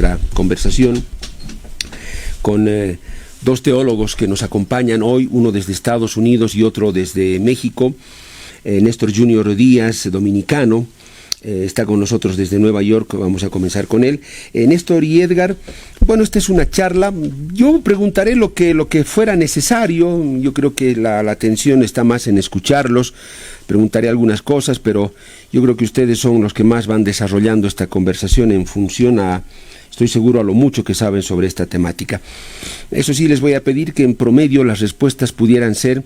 La conversación con dos teólogos que nos acompañan hoy, uno desde Estados Unidos y otro desde México. Néstor Junior Díaz, dominicano, está con nosotros desde Nueva York. Vamos a comenzar con él. Néstor y Edgar, bueno, esta es una charla. Yo preguntaré lo que fuera necesario. Yo creo que la atención está más en escucharlos. Preguntaré algunas cosas, pero yo creo que ustedes son los que más van desarrollando esta conversación en función a, estoy seguro, a lo mucho que saben sobre esta temática. Eso sí, les voy a pedir que en promedio las respuestas pudieran ser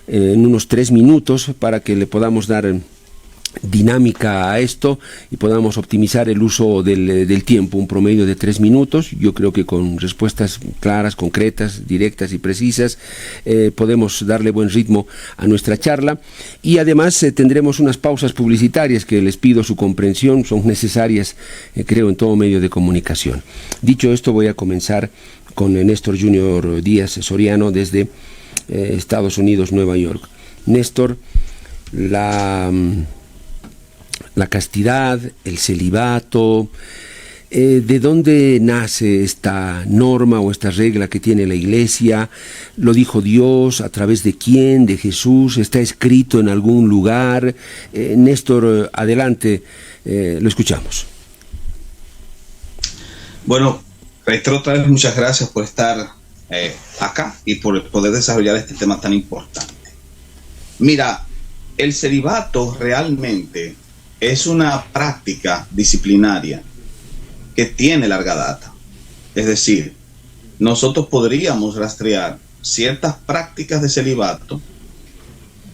en unos 3 minutos para que le podamos dar dinámica a esto y podamos optimizar el uso del tiempo. Un promedio de 3 minutos. Yo creo que con respuestas claras, concretas, directas y precisas podemos darle buen ritmo a nuestra charla, y además tendremos unas pausas publicitarias que les pido su comprensión, son necesarias, creo, en todo medio de comunicación. Dicho esto, voy a comenzar con Néstor Junior Díaz Soriano desde Estados Unidos, Nueva York. Néstor, la castidad, el celibato, ¿de dónde nace esta norma o esta regla que tiene la Iglesia? ¿Lo dijo Dios? ¿A través de quién? ¿De Jesús? ¿Está escrito en algún lugar? Néstor, adelante, lo escuchamos. Bueno, reitero otra vez muchas gracias por estar acá y por poder desarrollar este tema tan importante. Mira, el celibato realmente es una práctica disciplinaria que tiene larga data. Es decir, nosotros podríamos rastrear ciertas prácticas de celibato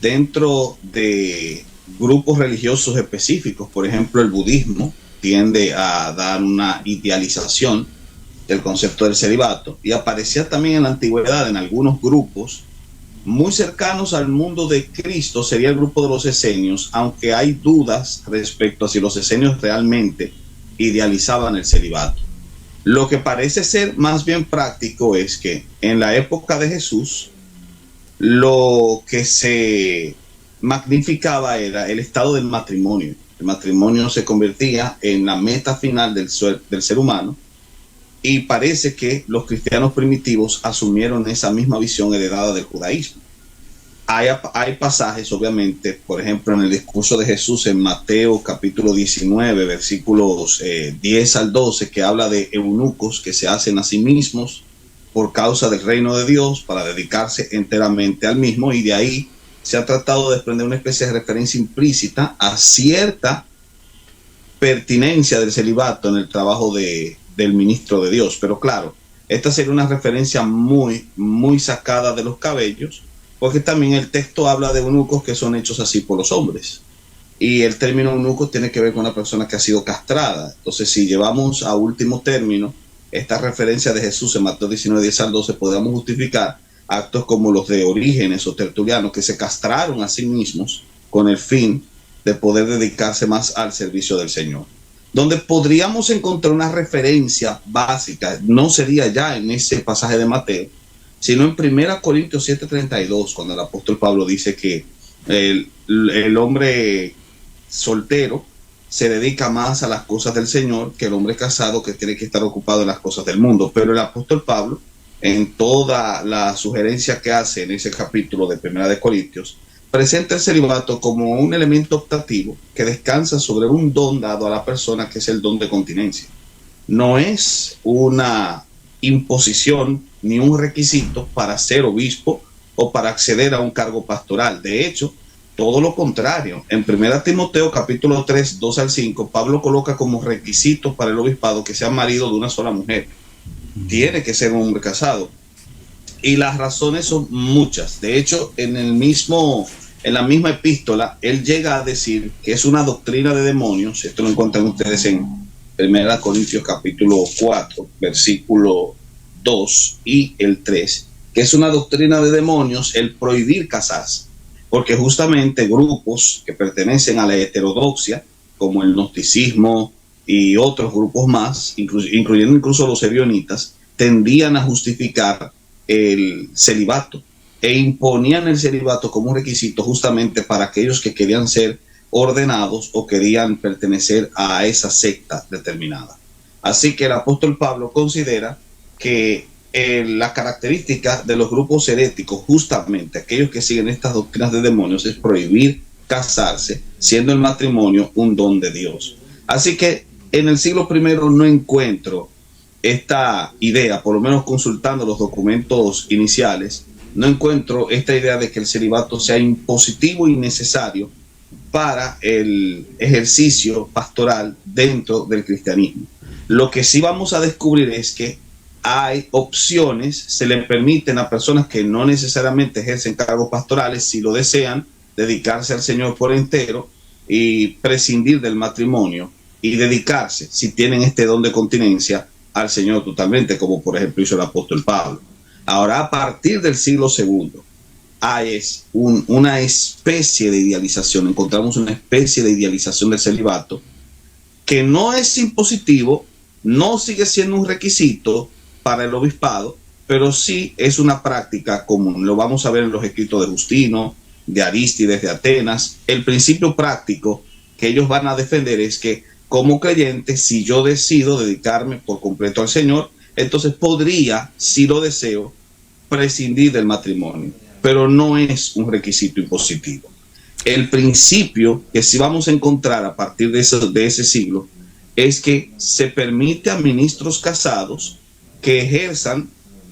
dentro de grupos religiosos específicos. Por ejemplo, el budismo tiende a dar una idealización del concepto del celibato, y aparecía también en la antigüedad en algunos grupos muy cercanos al mundo de Cristo. Sería el grupo de los esenios, aunque hay dudas respecto a si los esenios realmente idealizaban el celibato. Lo que parece ser más bien práctico es que en la época de Jesús lo que se magnificaba era el estado del matrimonio. El matrimonio se convertía en la meta final del ser humano, y parece que los cristianos primitivos asumieron esa misma visión heredada del judaísmo. Hay pasajes, obviamente, por ejemplo, en el discurso de Jesús en Mateo capítulo 19, versículos 10 al 12, que habla de eunucos que se hacen a sí mismos por causa del reino de Dios para dedicarse enteramente al mismo, y de ahí se ha tratado de desprender una especie de referencia implícita a cierta pertinencia del celibato en el trabajo del ministro de Dios. Pero claro, esta sería una referencia muy, muy sacada de los cabellos, porque también el texto habla de eunucos que son hechos así por los hombres, y el término eunuco tiene que ver con una persona que ha sido castrada. Entonces, si llevamos a último término esta referencia de Jesús en Mateo 19, 10 al 12, podemos justificar actos como los de Orígenes o Tertuliano, que se castraron a sí mismos con el fin de poder dedicarse más al servicio del Señor. Donde podríamos encontrar una referencia básica no sería ya en ese pasaje de Mateo, sino en 1 Corintios 7:32, cuando el apóstol Pablo dice que el hombre soltero se dedica más a las cosas del Señor que el hombre casado, que tiene que estar ocupado en las cosas del mundo. Pero el apóstol Pablo, en toda la sugerencia que hace en ese capítulo de 1 Corintios, presenta el celibato como un elemento optativo que descansa sobre un don dado a la persona, que es el don de continencia. No es una imposición ni un requisito para ser obispo o para acceder a un cargo pastoral. De hecho, todo lo contrario. En 1 Timoteo capítulo 3, 2 al 5, Pablo coloca como requisito para el obispado que sea marido de una sola mujer. Tiene que ser un hombre casado. Y las razones son muchas. De hecho, en la misma epístola, él llega a decir que es una doctrina de demonios. Esto lo encuentran ustedes en 1 Corintios capítulo 4, versículo 2 y el 3, que es una doctrina de demonios el prohibir casarse, porque justamente grupos que pertenecen a la heterodoxia, como el gnosticismo y otros grupos más, incluyendo incluso los ebionitas, tendían a justificar el celibato e imponían el celibato como un requisito justamente para aquellos que querían ser ordenados o querían pertenecer a esa secta determinada. Así que el apóstol Pablo considera que la característica de los grupos heréticos, justamente aquellos que siguen estas doctrinas de demonios, es prohibir casarse, siendo el matrimonio un don de Dios. Así que en el siglo I no encuentro esta idea, por lo menos consultando los documentos iniciales, no encuentro esta idea de que el celibato sea impositivo y necesario para el ejercicio pastoral dentro del cristianismo. Lo que sí vamos a descubrir es que hay opciones, se le permiten a personas que no necesariamente ejercen cargos pastorales, si lo desean, dedicarse al Señor por entero y prescindir del matrimonio y dedicarse, si tienen este don de continencia, al Señor totalmente, como por ejemplo hizo el apóstol Pablo. Ahora, a partir del siglo II, hay una especie de idealización, encontramos una especie de idealización del celibato, que no es impositivo, no sigue siendo un requisito para el obispado, pero sí es una práctica común. Lo vamos a ver en los escritos de Justino, de Arístides, de Atenas. El principio práctico que ellos van a defender es que como creyente, si yo decido dedicarme por completo al Señor, entonces podría, si lo deseo, prescindir del matrimonio, pero no es un requisito impositivo. El principio que sí vamos a encontrar a partir de ese siglo es que se permite a ministros casados que ejerzan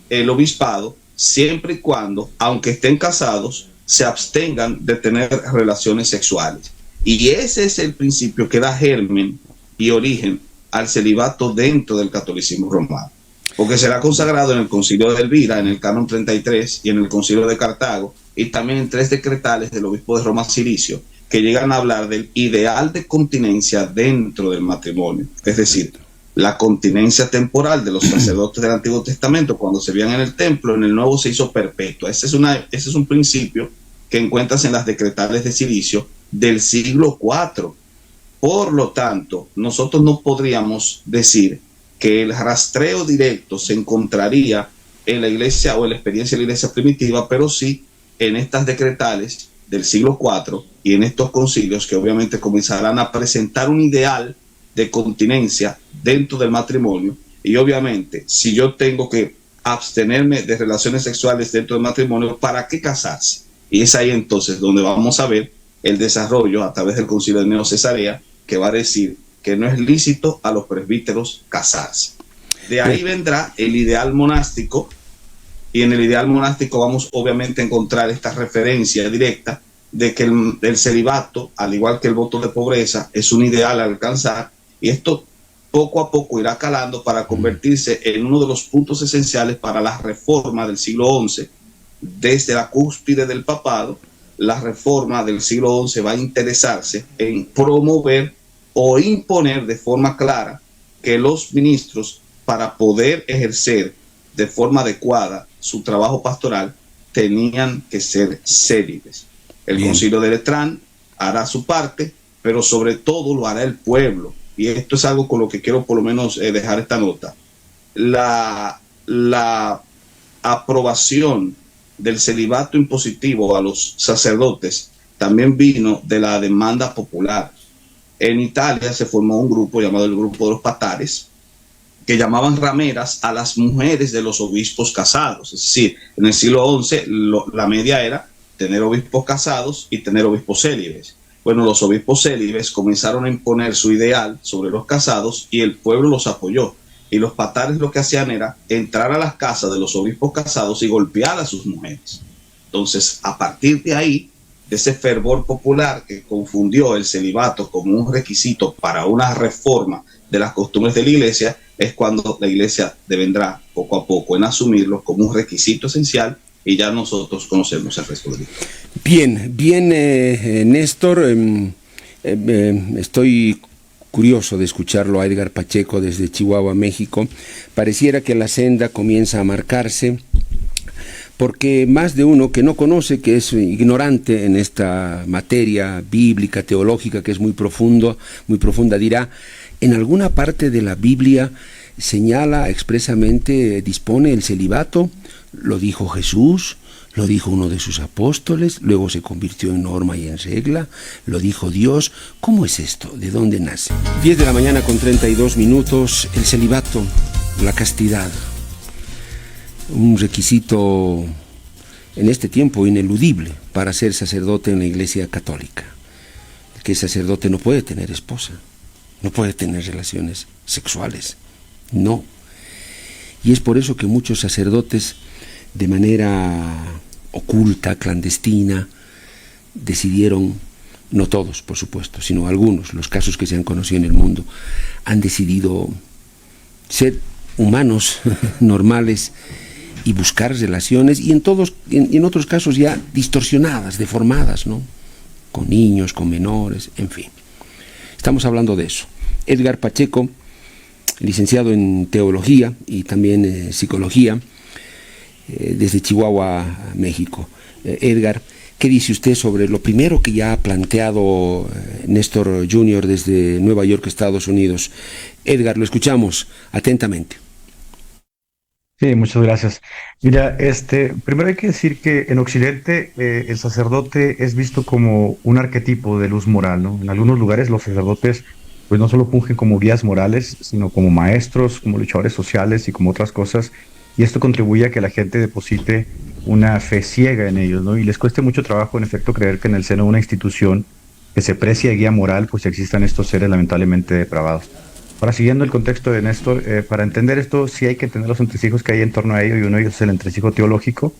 el obispado siempre y cuando, aunque estén casados, se abstengan de tener relaciones sexuales. Y ese es el principio que da germen y origen al celibato dentro del catolicismo romano, porque será consagrado en el Concilio de Elvira, en el Canon 33 y en el Concilio de Cartago, y también en 3 decretales del obispo de Roma Cilicio, que llegan a hablar del ideal de continencia dentro del matrimonio, es decir, la continencia temporal de los sacerdotes del Antiguo Testamento cuando servían en el templo, en el Nuevo se hizo perpetua. Ese es un principio que encuentras en las decretales de Cilicio del siglo IV. Por lo tanto, nosotros no podríamos decir que el rastreo directo se encontraría en la iglesia o en la experiencia de la iglesia primitiva, pero sí en estas decretales del siglo IV y en estos concilios que obviamente comenzarán a presentar un ideal de continencia dentro del matrimonio. Y obviamente, si yo tengo que abstenerme de relaciones sexuales dentro del matrimonio, ¿para qué casarse? Y es ahí entonces donde vamos a ver el desarrollo a través del concilio de Neo-Cesarea, que va a decir que no es lícito a los presbíteros casarse. De ahí vendrá el ideal monástico, y en el ideal monástico vamos obviamente a encontrar esta referencia directa de que el celibato, al igual que el voto de pobreza, es un ideal a alcanzar, y esto poco a poco irá calando para convertirse en uno de los puntos esenciales para la reforma del siglo XI. Desde la cúspide del papado, la reforma del siglo XI va a interesarse en promover o imponer de forma clara que los ministros, para poder ejercer de forma adecuada su trabajo pastoral, tenían que ser célibes. El concilio de Letrán hará su parte, pero sobre todo lo hará el pueblo. Y esto es algo con lo que quiero por lo menos dejar esta nota. La aprobación del celibato impositivo a los sacerdotes también vino de la demanda popular. En Italia se formó un grupo llamado el Grupo de los Patares, que llamaban rameras a las mujeres de los obispos casados. Es decir, en el siglo XI la media era tener obispos casados y tener obispos célibes. Bueno, los obispos célibes comenzaron a imponer su ideal sobre los casados y el pueblo los apoyó. Y los patares lo que hacían era entrar a las casas de los obispos casados y golpear a sus mujeres. Entonces, a partir de ahí, de ese fervor popular que confundió el celibato como un requisito para una reforma de las costumbres de la iglesia, es cuando la iglesia devendrá poco a poco en asumirlo como un requisito esencial, y ya nosotros conocemos el resto de la historia. Bien, Néstor, estoy curioso de escucharlo a Edgar Pacheco desde Chihuahua, México. Pareciera que la senda comienza a marcarse, porque más de uno que no conoce, que es ignorante en esta materia bíblica, teológica, que es muy profunda, dirá, en alguna parte de la Biblia señala expresamente, dispone el celibato, lo dijo Jesús, Lo dijo uno de sus apóstoles, luego se convirtió en norma y en regla, lo dijo Dios. ¿Cómo es esto? ¿De dónde nace? 10 de la mañana con 32 minutos, el celibato, la castidad, un requisito en este tiempo ineludible para ser sacerdote en la Iglesia Católica. El que es sacerdote no puede tener esposa, no puede tener relaciones sexuales, no. Y es por eso que muchos sacerdotes, de manera oculta, clandestina, decidieron, no todos por supuesto, sino algunos, los casos que se han conocido en el mundo, han decidido ser humanos normales y buscar relaciones, y en otros casos ya distorsionadas, deformadas, ¿no? Con niños, con menores, en fin. Estamos hablando de eso. Edgar Pacheco, licenciado en Teología y también Psicología, desde Chihuahua, México. Edgar, ¿qué dice usted sobre lo primero que ya ha planteado Néstor Jr. desde Nueva York, Estados Unidos? Edgar, lo escuchamos atentamente. Sí, muchas gracias. Mira, primero hay que decir que en Occidente el sacerdote es visto como un arquetipo de luz moral, ¿no? En algunos lugares los sacerdotes pues no solo fungen como guías morales, sino como maestros, como luchadores sociales y como otras cosas, y esto contribuye a que la gente deposite una fe ciega en ellos, ¿no? Y les cueste mucho trabajo, en efecto, creer que en el seno de una institución que se precie de guía moral, pues existan estos seres lamentablemente depravados. Ahora, siguiendo el contexto de Néstor, para entender esto sí hay que entender los entresijos que hay en torno a ello, y uno de ellos es el entresijo teológico,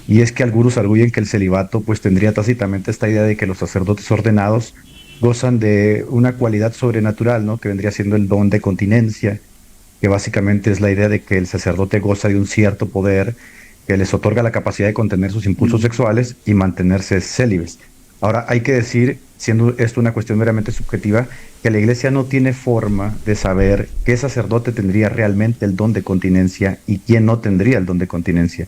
y es que algunos arguyen que el celibato pues tendría tácitamente esta idea de que los sacerdotes ordenados gozan de una cualidad sobrenatural, ¿no? Que vendría siendo el don de continencia, que básicamente es la idea de que el sacerdote goza de un cierto poder que les otorga la capacidad de contener sus impulsos sexuales y mantenerse célibes. Ahora, hay que decir, siendo esto una cuestión meramente subjetiva, que la Iglesia no tiene forma de saber qué sacerdote tendría realmente el don de continencia y quién no tendría el don de continencia.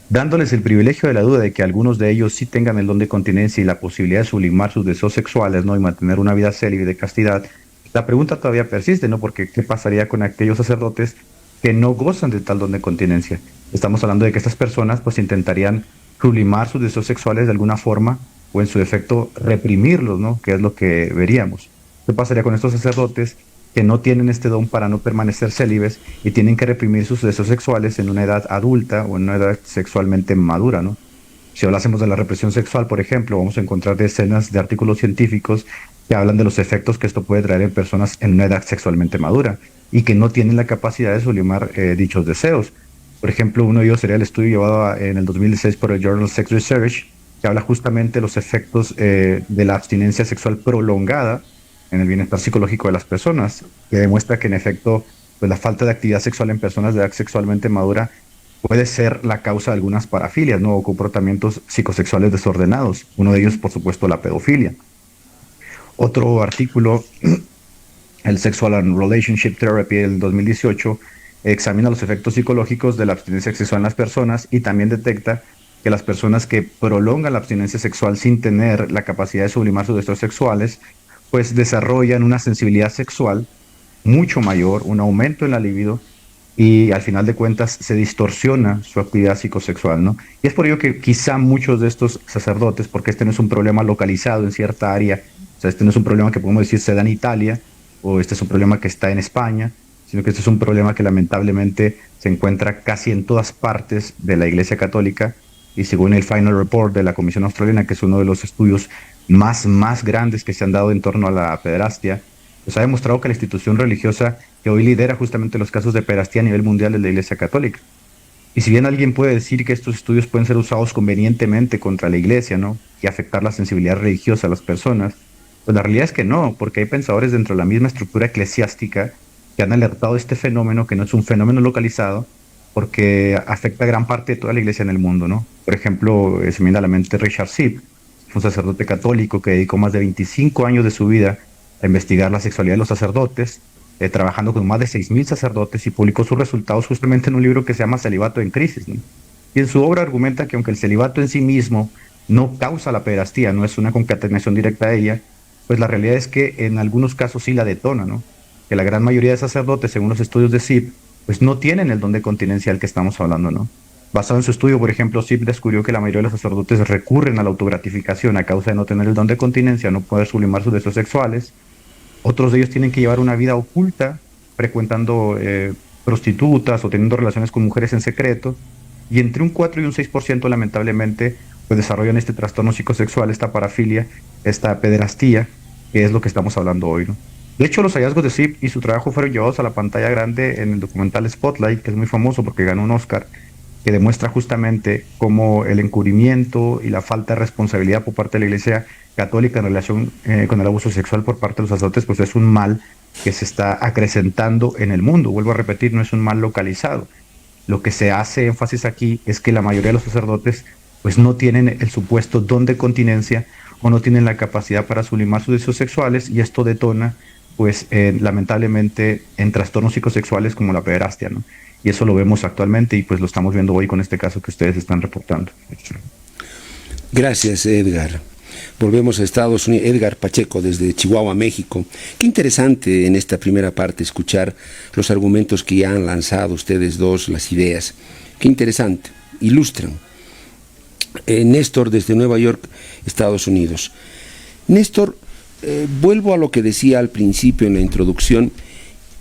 Dándoles el privilegio de la duda de que algunos de ellos sí tengan el don de continencia y la posibilidad de sublimar sus deseos sexuales, ¿no? Y mantener una vida célibe de castidad, la pregunta todavía persiste, ¿no? Porque ¿qué pasaría con aquellos sacerdotes que no gozan de tal don de continencia? Estamos hablando de que estas personas pues intentarían sublimar sus deseos sexuales de alguna forma, o en su defecto reprimirlos, ¿no? Que es lo que veríamos. ¿Qué pasaría con estos sacerdotes que no tienen este don para no permanecer célibes y tienen que reprimir sus deseos sexuales en una edad adulta o en una edad sexualmente madura, ¿no? Si hablásemos de la represión sexual, por ejemplo, vamos a encontrar decenas de artículos científicos que hablan de los efectos que esto puede traer en personas en una edad sexualmente madura y que no tienen la capacidad de sublimar dichos deseos. Por ejemplo, uno de ellos sería el estudio llevado en el 2016 por el Journal Sex Research, que habla justamente de los efectos de la abstinencia sexual prolongada en el bienestar psicológico de las personas, que demuestra que en efecto pues la falta de actividad sexual en personas de edad sexualmente madura puede ser la causa de algunas parafilias, ¿no? O comportamientos psicosexuales desordenados. Uno de ellos, por supuesto, la pedofilia. Otro artículo, el Sexual and Relationship Therapy del 2018, examina los efectos psicológicos de la abstinencia sexual en las personas y también detecta que las personas que prolongan la abstinencia sexual sin tener la capacidad de sublimar sus deseos sexuales, pues desarrollan una sensibilidad sexual mucho mayor, un aumento en la libido, y al final de cuentas se distorsiona su actividad psicosexual, ¿no? Y es por ello que quizá muchos de estos sacerdotes, porque este no es un problema localizado en cierta área, o sea, este no es un problema que podemos decir se da en Italia, o este es un problema que está en España, sino que este es un problema que lamentablemente se encuentra casi en todas partes de la Iglesia Católica, y según el Final Report de la Comisión Australiana, que es uno de los estudios más grandes que se han dado en torno a la pederastia, pues ha demostrado que la institución religiosa que hoy lidera justamente los casos de pederastia a nivel mundial es la Iglesia Católica. Y si bien alguien puede decir que estos estudios pueden ser usados convenientemente contra la Iglesia, ¿no? Y afectar la sensibilidad religiosa de las personas, pues la realidad es que no, porque hay pensadores dentro de la misma estructura eclesiástica que han alertado de este fenómeno, que no es un fenómeno localizado, porque afecta a gran parte de toda la Iglesia en el mundo, ¿no? Por ejemplo, se me viene a la mente Richard Sipp, un sacerdote católico que dedicó más de 25 años de su vida a investigar la sexualidad de los sacerdotes, trabajando con más de 6.000 sacerdotes, y publicó sus resultados justamente en un libro que se llama Celibato en Crisis, ¿no? Y en su obra argumenta que aunque el celibato en sí mismo no causa la pederastía, no es una concatenación directa de ella, pues la realidad es que en algunos casos sí la detona, ¿no? Que la gran mayoría de sacerdotes, según los estudios de Sipp, pues no tienen el don de continencia del que estamos hablando, ¿no? Basado en su estudio, por ejemplo, SIP descubrió que la mayoría de los sacerdotes recurren a la autogratificación a causa de no tener el don de continencia, no poder sublimar sus deseos sexuales. Otros de ellos tienen que llevar una vida oculta, frecuentando prostitutas o teniendo relaciones con mujeres en secreto. Y entre un 4 y un 6% lamentablemente pues desarrollan este trastorno psicosexual, esta parafilia, esta pederastía, que es lo que estamos hablando hoy, ¿no? De hecho, los hallazgos de SIP y su trabajo fueron llevados a la pantalla grande en el documental Spotlight, que es muy famoso porque ganó un Oscar, que demuestra justamente cómo el encubrimiento y la falta de responsabilidad por parte de la Iglesia Católica en relación con el abuso sexual por parte de los sacerdotes, pues es un mal que se está acrecentando en el mundo. Vuelvo a repetir, no es un mal localizado. Lo que se hace énfasis aquí es que la mayoría de los sacerdotes pues no tienen el supuesto don de continencia o no tienen la capacidad para sublimar sus deseos sexuales, y esto detona pues lamentablemente en trastornos psicosexuales como la pederastia, ¿no? Y eso lo vemos actualmente y pues lo estamos viendo hoy con este caso que ustedes están reportando. Gracias, Edgar. Volvemos a Estados Unidos. Edgar Pacheco, desde Chihuahua, México. Qué interesante en esta primera parte escuchar los argumentos que ya han lanzado ustedes dos, las ideas. Qué interesante. Ilustran. Néstor, desde Nueva York, Estados Unidos. Néstor, vuelvo a lo que decía al principio en la introducción,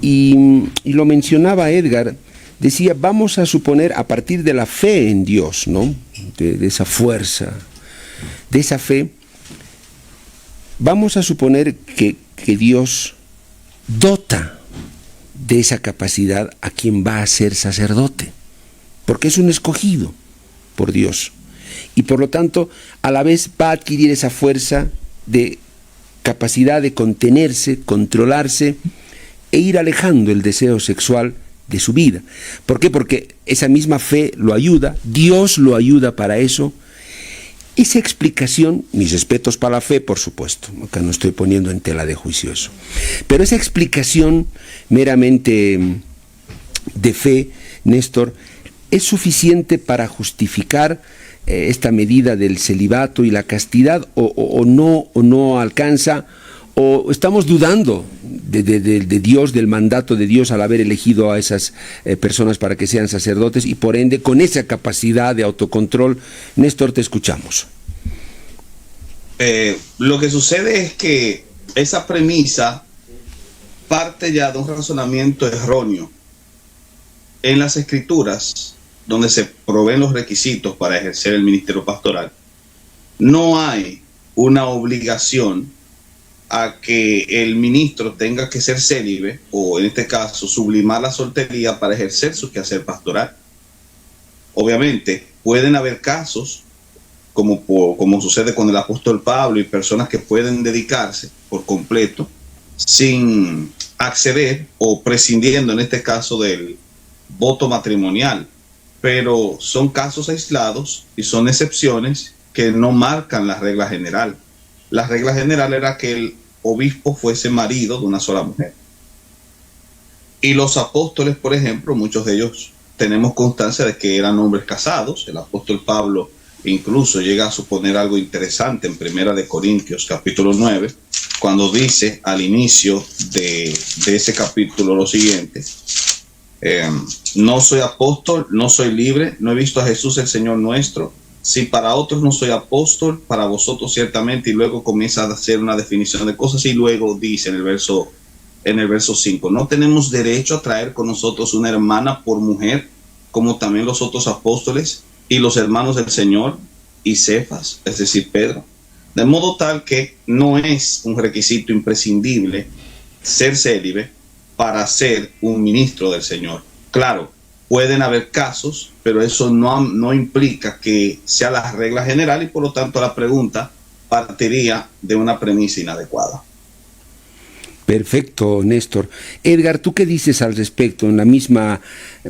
y lo mencionaba Edgar. Decía, vamos a suponer a partir de la fe en Dios, ¿no? De esa fuerza, de esa fe, vamos a suponer que Dios dota de esa capacidad a quien va a ser sacerdote, porque es un escogido por Dios, y por lo tanto a la vez va a adquirir esa fuerza de capacidad de contenerse, controlarse e ir alejando el deseo sexual de su vida. ¿Por qué? Porque esa misma fe lo ayuda, Dios lo ayuda para eso. Esa explicación, mis respetos para la fe, por supuesto, acá no estoy poniendo en tela de juicio eso, pero esa explicación meramente de fe, Néstor, ¿es suficiente para justificar esta medida del celibato y la castidad, o no alcanza, o estamos dudando de Dios, del mandato de Dios al haber elegido a esas personas para que sean sacerdotes, y por ende con esa capacidad de autocontrol? Néstor, te escuchamos. Lo que sucede es que esa premisa parte ya de un razonamiento erróneo. En las escrituras, donde se proveen los requisitos para ejercer el ministerio pastoral, no hay una obligación a que el ministro tenga que ser célibe, o en este caso sublimar la soltería para ejercer su quehacer pastoral. Obviamente pueden haber casos como sucede con el apóstol Pablo, y personas que pueden dedicarse por completo sin acceder o prescindiendo en este caso del voto matrimonial, pero son casos aislados y son excepciones que no marcan la regla general. La regla general era que el obispo fuese marido de una sola mujer. Y los apóstoles, por ejemplo, muchos de ellos tenemos constancia de que eran hombres casados. El apóstol Pablo incluso llega a suponer algo interesante en Primera de Corintios, capítulo 9, cuando dice al inicio de ese capítulo lo siguiente: no soy apóstol, no soy libre, no he visto a Jesús el Señor nuestro. Si para otros no soy apóstol, para vosotros ciertamente. Y luego comienza a hacer una definición de cosas, y luego dice en el verso 5, no tenemos derecho a traer con nosotros una hermana por mujer, como también los otros apóstoles y los hermanos del Señor y Cefas, es decir, Pedro. De modo tal que no es un requisito imprescindible ser célibe para ser un ministro del Señor. Claro, pueden haber casos, pero eso no implica que sea la regla general, y por lo tanto la pregunta partiría de una premisa inadecuada. Perfecto, Néstor. Edgar, ¿tú qué dices al respecto en la misma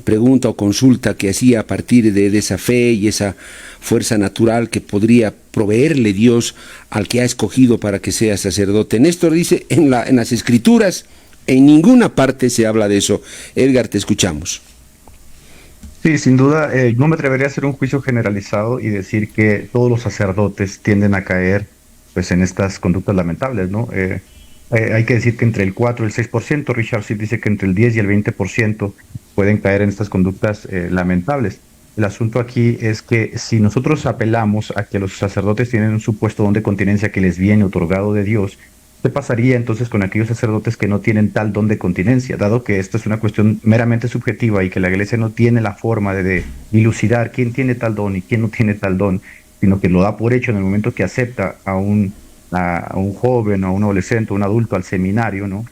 pregunta o consulta que hacía a partir de esa fe y esa fuerza natural que podría proveerle Dios al que ha escogido para que sea sacerdote? Néstor dice, en las Escrituras, en ninguna parte se habla de eso. Edgar, te escuchamos. Sí, sin duda, no me atrevería a hacer un juicio generalizado y decir que todos los sacerdotes tienden a caer pues en estas conductas lamentables, ¿no? Hay que decir que entre el 4 y el 6%, Richard Sipp dice que entre el 10 y el 20% pueden caer en estas conductas lamentables. El asunto aquí es que si nosotros apelamos a que los sacerdotes tienen un supuesto don de continencia que les viene otorgado de Dios, ¿qué pasaría entonces con aquellos sacerdotes que no tienen tal don de continencia? Dado que esto es una cuestión meramente subjetiva y que la iglesia no tiene la forma de dilucidar quién tiene tal don y quién no tiene tal don, sino que lo da por hecho en el momento que acepta a un joven, a un adolescente, a un adulto al seminario, ¿no?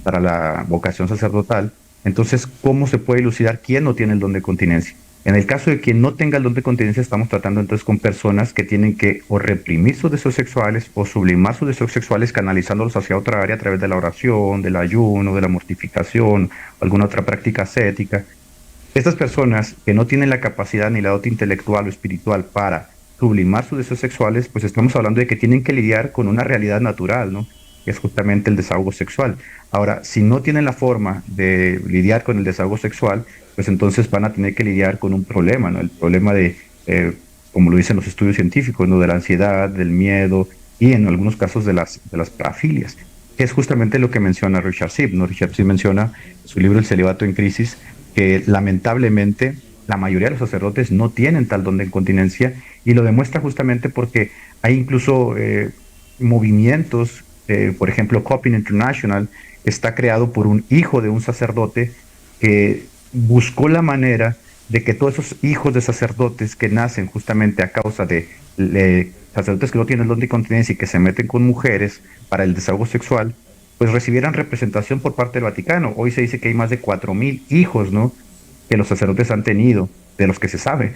Para la vocación sacerdotal. Entonces, ¿cómo se puede elucidar quién no tiene el don de continencia? En el caso de quien no tenga el don de continencia, estamos tratando entonces con personas que tienen que o reprimir sus deseos sexuales o sublimar sus deseos sexuales canalizándolos hacia otra área a través de la oración, del ayuno, de la mortificación o alguna otra práctica ascética. Estas personas que no tienen la capacidad ni la dote intelectual o espiritual para sublimar sus deseos sexuales, pues estamos hablando de que tienen que lidiar con una realidad natural, ¿no? Que es justamente el desahogo sexual. Ahora, si no tienen la forma de lidiar con el desahogo sexual, pues entonces van a tener que lidiar con un problema, ¿no? El problema de, como lo dicen los estudios científicos, ¿no? De la ansiedad, del miedo y en algunos casos de las parafilias, que es justamente lo que menciona Richard Sibb, ¿no? Richard Sibb menciona en su libro El celibato en crisis que lamentablemente la mayoría de los sacerdotes no tienen tal don de incontinencia y lo demuestra justamente porque hay incluso movimientos, por ejemplo, Coping International está creado por un hijo de un sacerdote que buscó la manera de que todos esos hijos de sacerdotes que nacen justamente a causa de sacerdotes que no tienen el don de incontinencia y que se meten con mujeres para el desahogo sexual, pues recibieran representación por parte del Vaticano. Hoy se dice que hay más de 4,000 hijos, ¿no? Que los sacerdotes han tenido, de los que se sabe,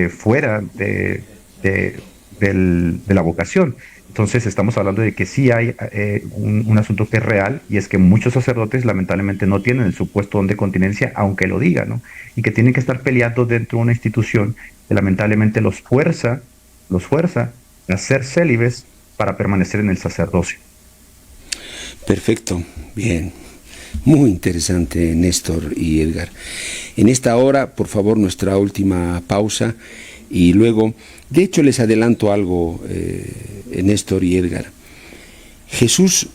fuera de la vocación. Entonces estamos hablando de que sí hay un asunto que es real y es que muchos sacerdotes lamentablemente no tienen el supuesto don de continencia, aunque lo digan, ¿no? Y que tienen que estar peleando dentro de una institución que lamentablemente los fuerza a ser célibes para permanecer en el sacerdocio. Perfecto, bien. Muy interesante, Néstor y Edgar. En esta hora, por favor, nuestra última pausa y luego, de hecho, les adelanto algo, Néstor y Edgar. Jesús,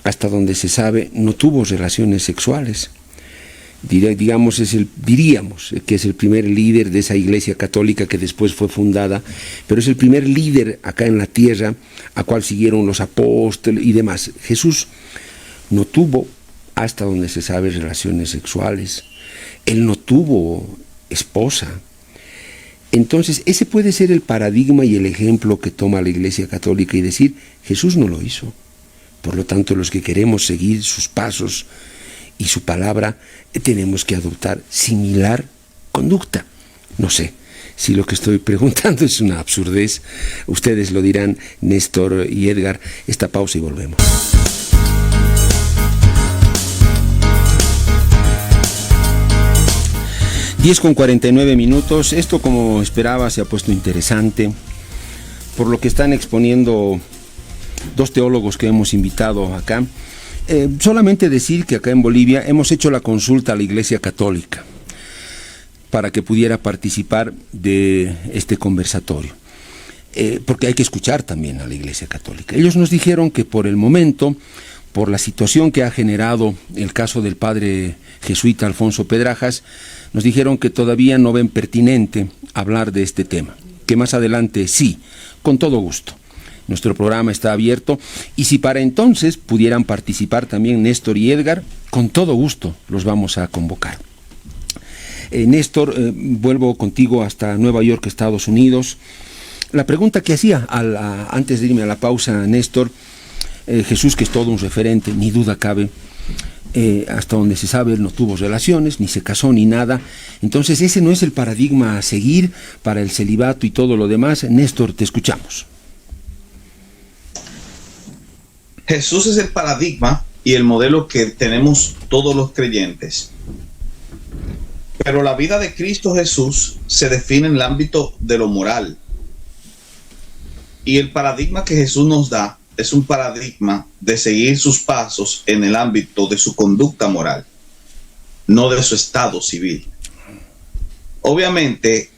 hasta donde se sabe, no tuvo relaciones sexuales. Diríamos que es el primer líder de esa iglesia católica que después fue fundada, pero es el primer líder acá en la tierra a cual siguieron los apóstoles y demás. Jesús no tuvo, hasta donde se sabe, relaciones sexuales. Él no tuvo esposa. Entonces, ese puede ser el paradigma y el ejemplo que toma la Iglesia Católica y decir, Jesús no lo hizo. Por lo tanto, los que queremos seguir sus pasos y su palabra, tenemos que adoptar similar conducta. No sé si lo que estoy preguntando es una absurdez. Ustedes lo dirán, Néstor y Edgar. Esta pausa y volvemos. 10:49. Esto, como esperaba, se ha puesto interesante por lo que están exponiendo dos teólogos que hemos invitado acá. Solamente decir que acá en Bolivia hemos hecho la consulta a la Iglesia Católica para que pudiera participar de este conversatorio, porque hay que escuchar también a la Iglesia Católica. Ellos nos dijeron que por el momento, por la situación que ha generado el caso del padre jesuita Alfonso Pedrajas, nos dijeron que todavía no ven pertinente hablar de este tema, que más adelante sí, con todo gusto. Nuestro programa está abierto y si para entonces pudieran participar también Néstor y Edgar, con todo gusto los vamos a convocar. Néstor, vuelvo contigo hasta Nueva York, Estados Unidos. La pregunta que hacía antes de irme a la pausa, Néstor, Jesús, que es todo un referente, ni duda cabe, hasta donde se sabe, él no tuvo relaciones, ni se casó, ni nada. Entonces ese no es el paradigma a seguir para el celibato y todo lo demás. Néstor, te escuchamos. Jesús es el paradigma y el modelo que tenemos todos los creyentes. Pero la vida de Cristo Jesús se define en el ámbito de lo moral. Y el paradigma que Jesús nos da es un paradigma de seguir sus pasos en el ámbito de su conducta moral, no de su estado civil. Obviamente,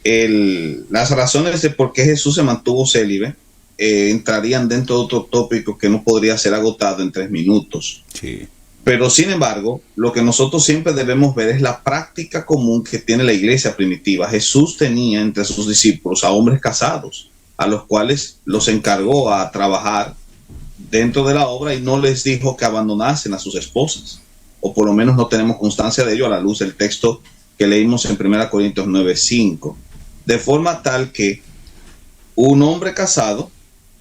las razones de por qué Jesús se mantuvo célibe entrarían dentro de otro tópico que no podría ser agotado en 3 minutos. Sí. Pero sin embargo, lo que nosotros siempre debemos ver es la práctica común que tiene la iglesia primitiva. Jesús tenía entre sus discípulos a hombres casados, a los cuales los encargó a trabajar dentro de la obra y no les dijo que abandonasen a sus esposas, o por lo menos no tenemos constancia de ello a la luz del texto que leímos en 1 Corintios 9:5, de forma tal que un hombre casado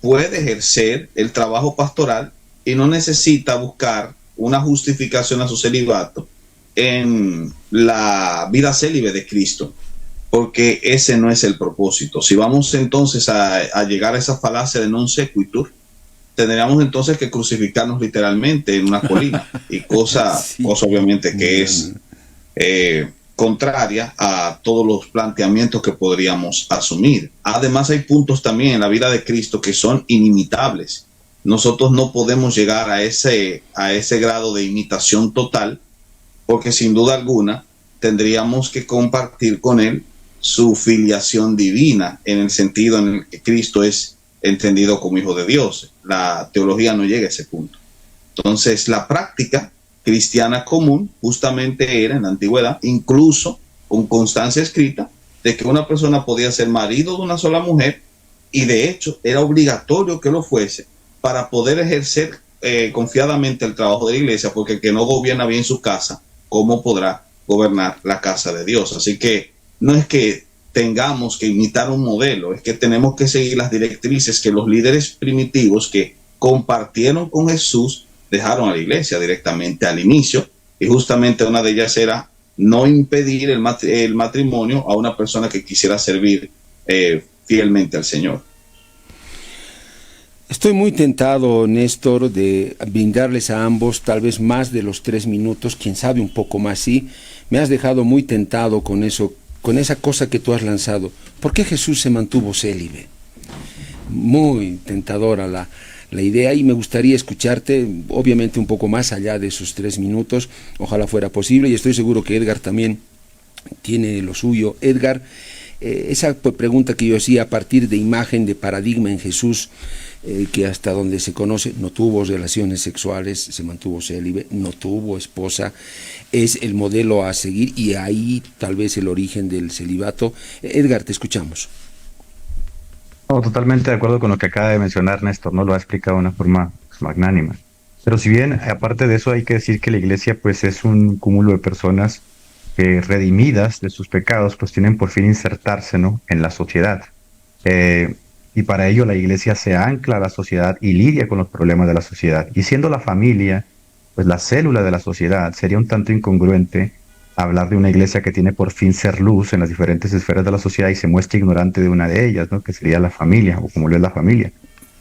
puede ejercer el trabajo pastoral y no necesita buscar una justificación a su celibato en la vida célibe de Cristo, porque ese no es el propósito. Si vamos entonces a llegar a esa falacia de non sequitur, tendríamos entonces que crucificarnos literalmente en una colina, y cosa obviamente que es contraria a todos los planteamientos que podríamos asumir. Además, hay puntos también en la vida de Cristo que son inimitables. Nosotros no podemos llegar a ese grado de imitación total, porque sin duda alguna tendríamos que compartir con Él su filiación divina, en el sentido en el que Cristo es entendido como hijo de Dios. La teología no llega a ese punto. Entonces, la práctica cristiana común justamente era en la antigüedad, incluso con constancia escrita, de que una persona podía ser marido de una sola mujer, y de hecho era obligatorio que lo fuese para poder ejercer confiadamente el trabajo de la iglesia, porque el que no gobierna bien su casa, ¿cómo podrá gobernar la casa de Dios? Así que no es que tengamos que imitar un modelo, es que tenemos que seguir las directrices que los líderes primitivos que compartieron con Jesús dejaron a la iglesia directamente al inicio, y justamente una de ellas era no impedir el matrimonio a una persona que quisiera servir fielmente al Señor. Estoy muy tentado, Néstor, de brindarles a ambos tal vez más de los 3 minutos, quién sabe un poco más, sí. Me has dejado muy tentado con eso, con esa cosa que tú has lanzado. ¿Por qué Jesús se mantuvo célibe? Muy tentadora la idea, y me gustaría escucharte, obviamente un poco más allá de esos 3 minutos, ojalá fuera posible, y estoy seguro que Edgar también tiene lo suyo. Edgar, esa pregunta que yo hacía a partir de imagen, de paradigma en Jesús, que hasta donde se conoce no tuvo relaciones sexuales, se mantuvo célibe, no tuvo esposa, es el modelo a seguir, y ahí tal vez el origen del celibato. Edgar, te escuchamos. No, totalmente de acuerdo con lo que acaba de mencionar Néstor, ¿no? Lo ha explicado de una forma pues, magnánima. Pero si bien, aparte de eso, hay que decir que la iglesia pues es un cúmulo de personas que redimidas de sus pecados, pues tienen por fin insertarse, ¿no?, en la sociedad. Eh, y para ello la iglesia se ancla a la sociedad y lidia con los problemas de la sociedad. Y siendo la familia, pues la célula de la sociedad, sería un tanto incongruente hablar de una iglesia que tiene por fin ser luz en las diferentes esferas de la sociedad y se muestra ignorante de una de ellas, ¿no?, que sería la familia, o como lo es la familia.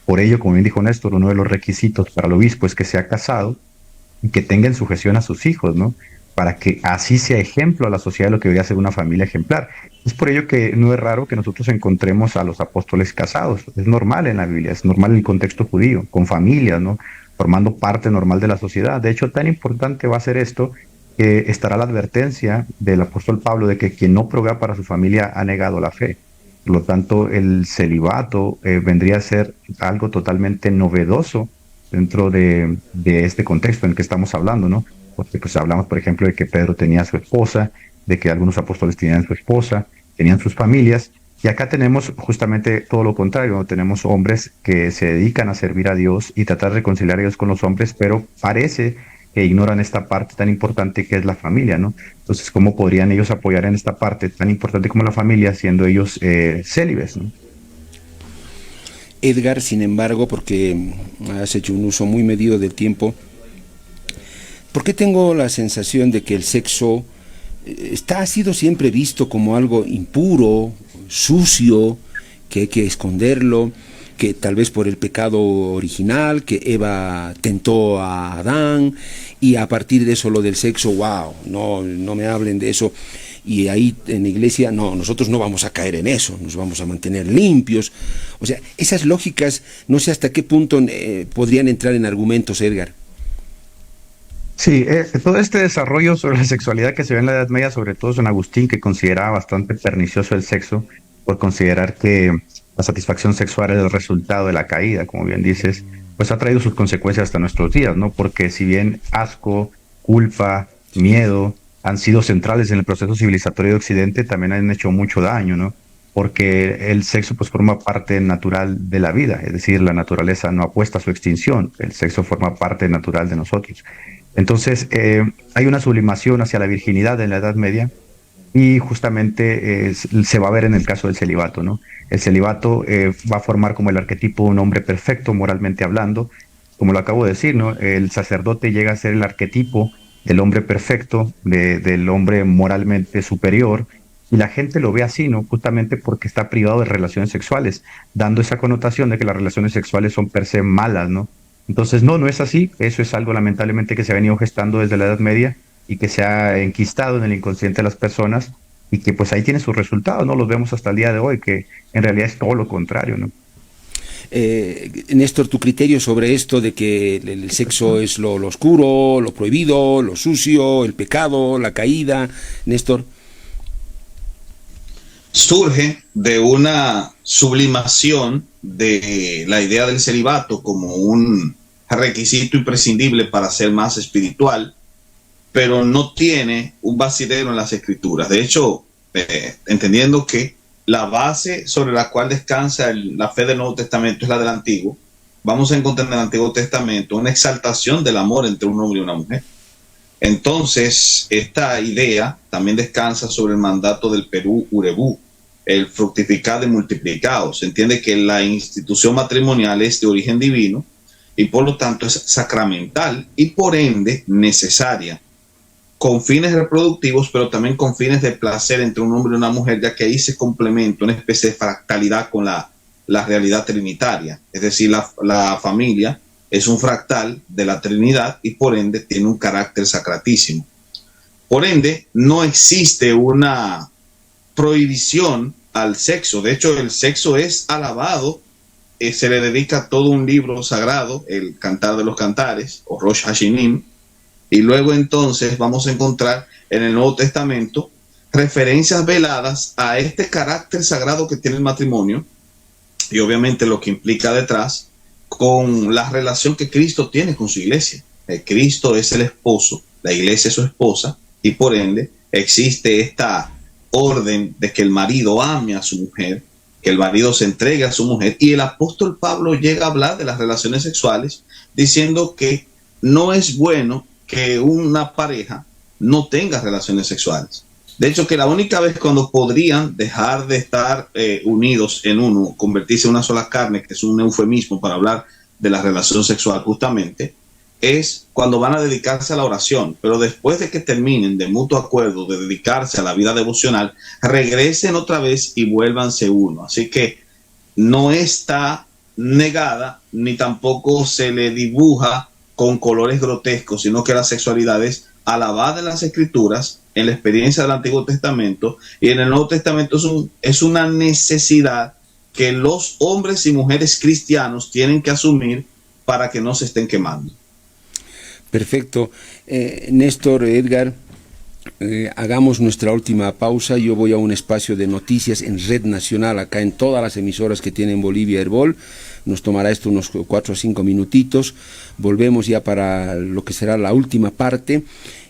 Por ello, como bien dijo Néstor, uno de los requisitos para el obispo es que sea casado y que tenga en sujeción a sus hijos, ¿no?, para que así sea ejemplo a la sociedad de lo que debería ser una familia ejemplar. Es por ello que no es raro que nosotros encontremos a los apóstoles casados. Es normal en la Biblia, es normal en el contexto judío, con familias, ¿no?, formando parte normal de la sociedad. De hecho, tan importante va a ser esto que estará la advertencia del apóstol Pablo de que quien no provea para su familia ha negado la fe. Por lo tanto, el celibato vendría a ser algo totalmente novedoso dentro de este contexto en el que estamos hablando, ¿no? Porque pues hablamos, por ejemplo, de que Pedro tenía a su esposa, de que algunos apóstoles tenían su esposa, tenían sus familias, y acá tenemos justamente todo lo contrario, ¿no? Tenemos hombres que se dedican a servir a Dios y tratar de reconciliar a Dios con los hombres, pero parece que ignoran esta parte tan importante que es la familia, ¿no? Entonces, ¿cómo podrían ellos apoyar en esta parte tan importante como la familia, siendo ellos célibes, ¿no? Edgar, sin embargo, porque has hecho un uso muy medido del tiempo, ¿por qué tengo la sensación de que el sexo ha sido siempre visto como algo impuro, sucio, que hay que esconderlo, que tal vez por el pecado original, que Eva tentó a Adán, y a partir de eso lo del sexo, wow, no me hablen de eso, y ahí en la iglesia, no, nosotros no vamos a caer en eso, nos vamos a mantener limpios? O sea, esas lógicas, no sé hasta qué punto podrían entrar en argumentos, Edgar. Sí, todo este desarrollo sobre la sexualidad que se ve en la Edad Media, sobre todo San Agustín, que consideraba bastante pernicioso el sexo, por considerar que la satisfacción sexual es el resultado de la caída, como bien dices, pues ha traído sus consecuencias hasta nuestros días, ¿no? Porque si bien asco, culpa, miedo han sido centrales en el proceso civilizatorio de Occidente, también han hecho mucho daño, ¿no? Porque el sexo pues forma parte natural de la vida, es decir, la naturaleza no apuesta a su extinción, el sexo forma parte natural de nosotros. Entonces, hay una sublimación hacia la virginidad en la Edad Media y justamente se va a ver en el caso del celibato, ¿no? El celibato va a formar como el arquetipo de un hombre perfecto, moralmente hablando. Como lo acabo de decir, ¿no? El sacerdote llega a ser el arquetipo del hombre perfecto, del hombre moralmente superior, y la gente lo ve así, ¿no? Justamente porque está privado de relaciones sexuales, dando esa connotación de que las relaciones sexuales son per se malas, ¿no? Entonces, no, no es así. Eso es algo lamentablemente que se ha venido gestando desde la Edad Media y que se ha enquistado en el inconsciente de las personas y que pues ahí tiene sus resultados, ¿no? Los vemos hasta el día de hoy, que en realidad es todo lo contrario, ¿no? Néstor, tu criterio sobre esto de que el sexo es lo oscuro, lo prohibido, lo sucio, el pecado, la caída, Néstor. Surge de una sublimación de la idea del celibato como un requisito imprescindible para ser más espiritual, pero no tiene un basidero en las escrituras. De hecho, entendiendo que la base sobre la cual descansa la fe del Nuevo Testamento es la del Antiguo, vamos a encontrar en el Antiguo Testamento una exaltación del amor entre un hombre y una mujer. Entonces, esta idea también descansa sobre el mandato del Perú Urebú, el fructificad y multiplicados. Se entiende que la institución matrimonial es de origen divino y por lo tanto es sacramental y por ende necesaria, con fines reproductivos, pero también con fines de placer entre un hombre y una mujer, ya que ahí se complementa una especie de fractalidad con la realidad trinitaria. Es decir, la familia es un fractal de la Trinidad y por ende tiene un carácter sacratísimo. Por ende, no existe una prohibición al sexo. De hecho, el sexo es alabado. Se le dedica todo un libro sagrado, el Cantar de los Cantares, o Rosh Hashinim, y luego entonces vamos a encontrar en el Nuevo Testamento referencias veladas a este carácter sagrado que tiene el matrimonio y obviamente lo que implica detrás con la relación que Cristo tiene con su iglesia. Cristo es el esposo, la iglesia es su esposa y por ende existe esta orden de que el marido ame a su mujer, que el marido se entregue a su mujer, y el apóstol Pablo llega a hablar de las relaciones sexuales diciendo que no es bueno que una pareja no tenga relaciones sexuales. De hecho, que la única vez cuando podrían dejar de estar unidos en uno, convertirse en una sola carne, que es un eufemismo para hablar de la relación sexual justamente, es cuando van a dedicarse a la oración. Pero después de que terminen de mutuo acuerdo de dedicarse a la vida devocional, regresen otra vez y vuélvanse uno. Así que no está negada ni tampoco se le dibuja con colores grotescos, sino que la sexualidad es alabada en las Escrituras, en la experiencia del Antiguo Testamento, y en el Nuevo Testamento es una necesidad que los hombres y mujeres cristianos tienen que asumir para que no se estén quemando. Perfecto. Néstor, Edgar, hagamos nuestra última pausa. Yo voy a un espacio de noticias en Red Nacional, acá en todas las emisoras que tienen Bolivia Herbol. Nos tomará esto unos 4 o 5 minutitos. Volvemos ya para lo que será la última parte.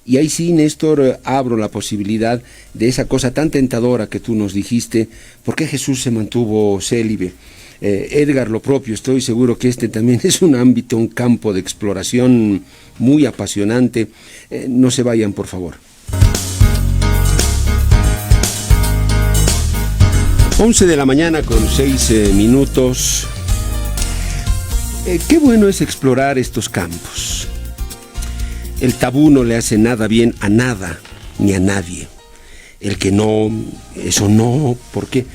Y ahí sí, Néstor, abro la posibilidad de esa cosa tan tentadora que tú nos dijiste. ¿Por qué Jesús se mantuvo célibe? Edgar, lo propio, estoy seguro que este también es un ámbito, un campo de exploración muy apasionante. No se vayan, por favor. 11 de la mañana con 6 minutos. Qué bueno es explorar estos campos. El tabú no le hace nada bien a nada, ni a nadie. El que no, eso no, ¿por qué?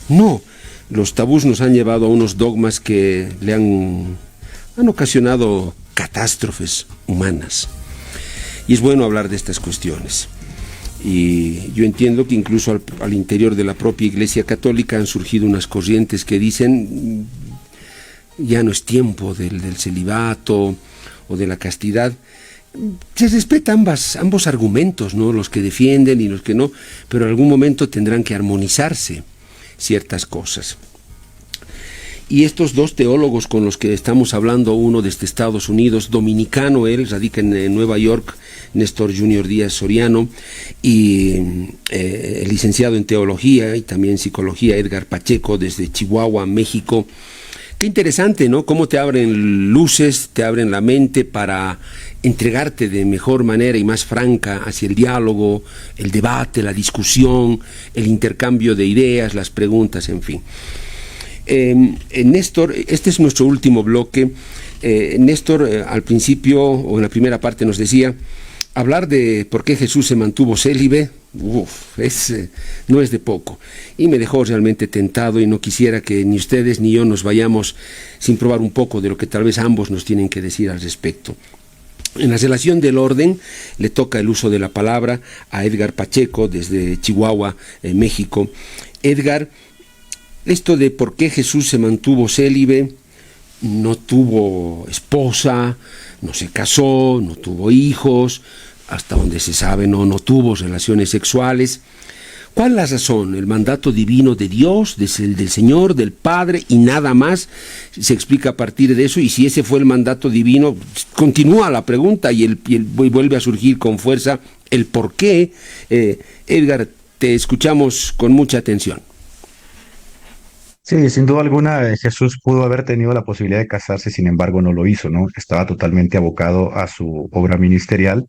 No, los tabús nos han llevado a unos dogmas que le han ocasionado catástrofes humanas. Y es bueno hablar de estas cuestiones. Y yo entiendo que incluso al interior de la propia Iglesia Católica han surgido unas corrientes que dicen ya no es tiempo del celibato o de la castidad. Se respeta ambos argumentos, ¿no? Los que defienden y los que no, pero en algún momento tendrán que armonizarse ciertas cosas. Y estos dos teólogos con los que estamos hablando, uno desde Estados Unidos, dominicano, él radica en Nueva York, Néstor Junior Díaz Soriano, y licenciado en teología y también psicología, Edgar Pacheco, desde Chihuahua, México. Qué interesante, ¿no? Cómo te abren luces, te abren la mente para entregarte de mejor manera y más franca hacia el diálogo, el debate, la discusión, el intercambio de ideas, las preguntas, en fin. Néstor, este es nuestro último bloque. Néstor, al principio, o en la primera parte, nos decía, hablar de por qué Jesús se mantuvo célibe, no es de poco. Y me dejó realmente tentado y no quisiera que ni ustedes ni yo nos vayamos sin probar un poco de lo que tal vez ambos nos tienen que decir al respecto. En la relación del orden le toca el uso de la palabra a Edgar Pacheco desde Chihuahua, México. Edgar, esto de por qué Jesús se mantuvo célibe, no tuvo esposa, no se casó, no tuvo hijos, hasta donde se sabe no tuvo relaciones sexuales. ¿Cuál es la razón? ¿El mandato divino de Dios, del Señor, del Padre y nada más? Se explica a partir de eso, y si ese fue el mandato divino, continúa la pregunta y vuelve a surgir con fuerza el por qué. Edgar, te escuchamos con mucha atención. Sí, sin duda alguna, Jesús pudo haber tenido la posibilidad de casarse, sin embargo no lo hizo, ¿no? Estaba totalmente abocado a su obra ministerial.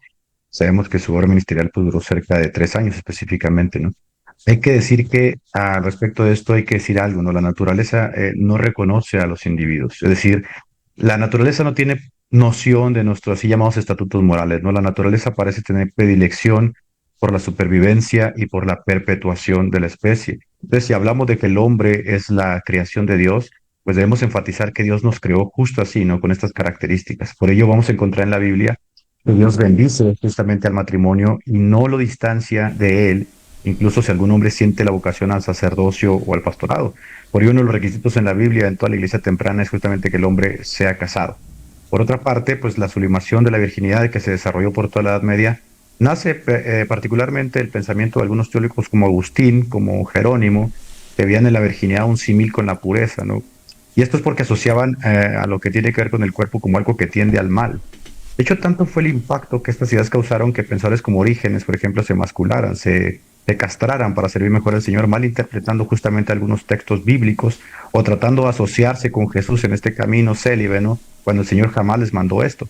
Sabemos que su obra ministerial pues, duró cerca de 3 años específicamente, ¿no? Hay que decir que al respecto de esto hay que decir algo, ¿no? La naturaleza no reconoce a los individuos, es decir, la naturaleza no tiene noción de nuestros así llamados estatutos morales, ¿no? La naturaleza parece tener predilección por la supervivencia y por la perpetuación de la especie. Entonces, si hablamos de que el hombre es la creación de Dios, pues debemos enfatizar que Dios nos creó justo así, ¿no? Con estas características. Por ello vamos a encontrar en la Biblia que Dios bendice justamente al matrimonio y no lo distancia de él, incluso si algún hombre siente la vocación al sacerdocio o al pastorado. Por ello, uno de los requisitos en la Biblia, en toda la iglesia temprana, es justamente que el hombre sea casado. Por otra parte, pues la sublimación de la virginidad que se desarrolló por toda la Edad Media, nace particularmente el pensamiento de algunos teólogos como Agustín, como Jerónimo, que veían en la virginidad un símil con la pureza, ¿no? Y esto es porque asociaban a lo que tiene que ver con el cuerpo como algo que tiende al mal. De hecho, tanto fue el impacto que estas ideas causaron que pensadores como Orígenes, por ejemplo, se emascularan, se castraran para servir mejor al Señor, malinterpretando justamente algunos textos bíblicos o tratando de asociarse con Jesús en este camino célibe, ¿no? Cuando el Señor jamás les mandó esto.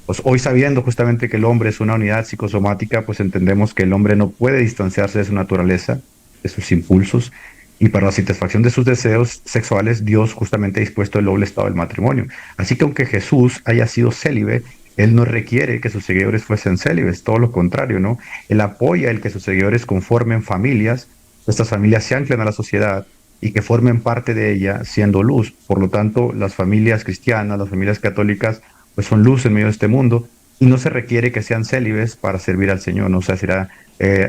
Pues hoy, sabiendo justamente que el hombre es una unidad psicosomática, pues entendemos que el hombre no puede distanciarse de su naturaleza, de sus impulsos, y para la satisfacción de sus deseos sexuales, Dios justamente ha dispuesto el doble estado del matrimonio. Así que aunque Jesús haya sido célibe, él no requiere que sus seguidores fuesen célibes, todo lo contrario, ¿no? Él apoya el que sus seguidores conformen familias, estas familias se anclen a la sociedad y que formen parte de ella siendo luz. Por lo tanto, las familias cristianas, las familias católicas, pues son luz en medio de este mundo y no se requiere que sean célibes para servir al Señor, ¿no? O sea, será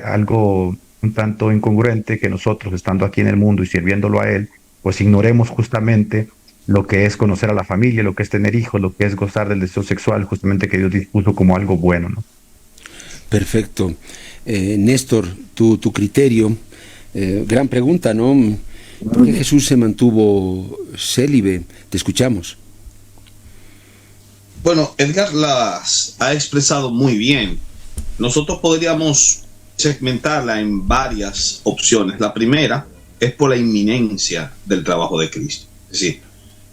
algo un tanto incongruente que nosotros, estando aquí en el mundo y sirviéndolo a Él, pues ignoremos justamente lo que es conocer a la familia, lo que es tener hijos, lo que es gozar del deseo sexual, justamente que Dios dispuso como algo bueno, ¿no? Perfecto. Néstor, tu criterio, gran pregunta, ¿no? ¿Por qué Jesús se mantuvo célibe? Te escuchamos. Bueno, Edgar las ha expresado muy bien. Nosotros podríamos segmentarla en varias opciones. La primera es por la inminencia del trabajo de Cristo. Es decir,